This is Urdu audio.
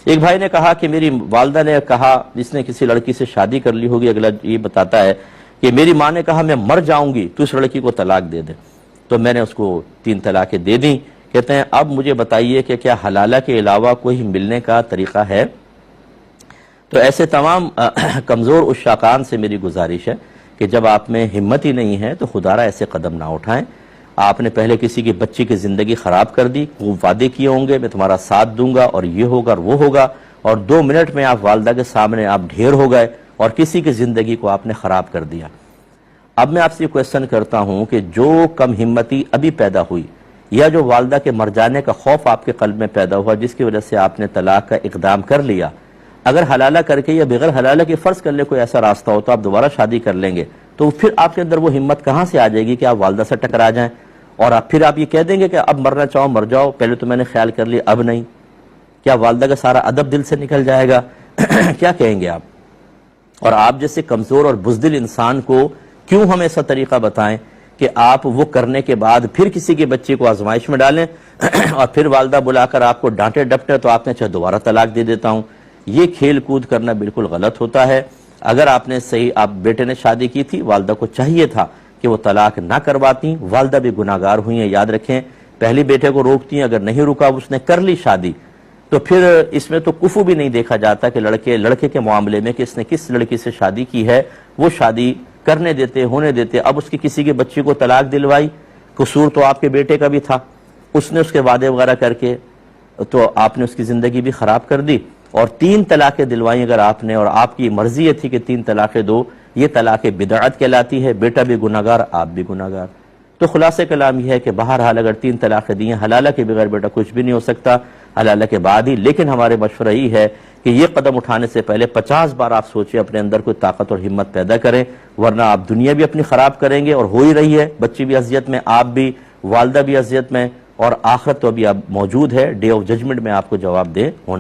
ایک بھائی نے کہا کہ میری والدہ نے کہا، جس نے کسی لڑکی سے شادی کر لی ہوگی، اگلا یہ بتاتا ہے کہ میری ماں نے کہا میں مر جاؤں گی تو اس لڑکی کو طلاق دے دے، تو میں نے اس کو 3 طلاقیں دے دیں۔ کہتے ہیں اب مجھے بتائیے کہ کیا حلالہ کے علاوہ کوئی ملنے کا طریقہ ہے؟ تو ایسے تمام کمزور عشاقان سے میری گزارش ہے کہ جب آپ میں ہمت ہی نہیں ہے تو خدا را ایسے قدم نہ اٹھائیں۔ آپ نے پہلے کسی کی بچی کی زندگی خراب کر دی، وہ وعدے کیے ہوں گے میں تمہارا ساتھ دوں گا اور یہ ہوگا اور وہ ہوگا، اور 2 منٹ میں آپ والدہ کے سامنے آپ ڈھیر ہو گئے اور کسی کی زندگی کو آپ نے خراب کر دیا۔ اب میں آپ سے یہ کویسچن کرتا ہوں کہ جو کم ہمتی ابھی پیدا ہوئی یا جو والدہ کے مر جانے کا خوف آپ کے قلب میں پیدا ہوا جس کی وجہ سے آپ نے طلاق کا اقدام کر لیا، اگر حلالہ کر کے یا بغیر حلالہ کے فرض کر لے کوئی ایسا راستہ ہو تو آپ دوبارہ شادی کر لیں گے، تو پھر آپ کے اندر وہ ہمت کہاں سے آ جائے گی کہ آپ والدہ سے ٹکرا جائیں اور پھر آپ یہ کہہ دیں گے کہ اب مرنا چاہو مر جاؤ، پہلے تو میں نے خیال کر لیا اب نہیں؟ کیا والدہ کا سارا ادب دل سے نکل جائے گا؟ کیا کہیں گے آپ؟ اور آپ جیسے کمزور اور بزدل انسان کو کیوں ہم ایسا طریقہ بتائیں کہ آپ وہ کرنے کے بعد پھر کسی کے بچے کو آزمائش میں ڈالیں اور پھر والدہ بلا کر آپ کو ڈانٹے ڈپٹے تو آپ نے چاہے دوبارہ طلاق دے دیتا ہوں؟ یہ کھیل کود کرنا بالکل غلط ہوتا ہے۔ اگر آپ نے صحیح آپ بیٹے نے شادی کی تھی، والدہ کو چاہیے تھا کہ وہ طلاق نہ کرواتی، والدہ بھی گناہگار ہوئی ہیں، یاد رکھیں۔ پہلی بیٹے کو روکتی ہیں، اگر نہیں رکا اس نے کر لی شادی تو پھر اس میں تو کفو بھی نہیں دیکھا جاتا کہ لڑکے کے معاملے میں کہ اس نے کس لڑکی سے شادی کی ہے، وہ شادی کرنے دیتے ہونے دیتے۔ اب اس کی کسی کے بچی کو طلاق دلوائی، قصور تو آپ کے بیٹے کا بھی تھا، اس نے اس کے وعدے وغیرہ کر کے تو آپ نے اس کی زندگی بھی خراب کر دی، اور 3 طلاقیں دلوائیں اگر آپ نے، اور آپ کی مرضی یہ تھی کہ 3 طلاقیں دو، یہ طلاق بدعت کہلاتی ہے، بیٹا بھی گناہگار آپ بھی گناہگار۔ تو خلاصہ کلام یہ ہے کہ بہرحال اگر 3 طلاقیں دی ہیں، حلالہ کے بغیر بیٹا کچھ بھی نہیں ہو سکتا، حلالہ کے بعد ہی۔ لیکن ہمارے مشورہ یہ ہے کہ یہ قدم اٹھانے سے پہلے 50 بار آپ سوچیں، اپنے اندر کوئی طاقت اور ہمت پیدا کریں، ورنہ آپ دنیا بھی اپنی خراب کریں گے، اور ہو ہی رہی ہے، بچی بھی اذیت میں، آپ بھی، والدہ بھی اذیت میں، اور آخرت تو ابھی اب موجود ہے، ڈے آف ججمنٹ میں آپ کو جواب دے ہونا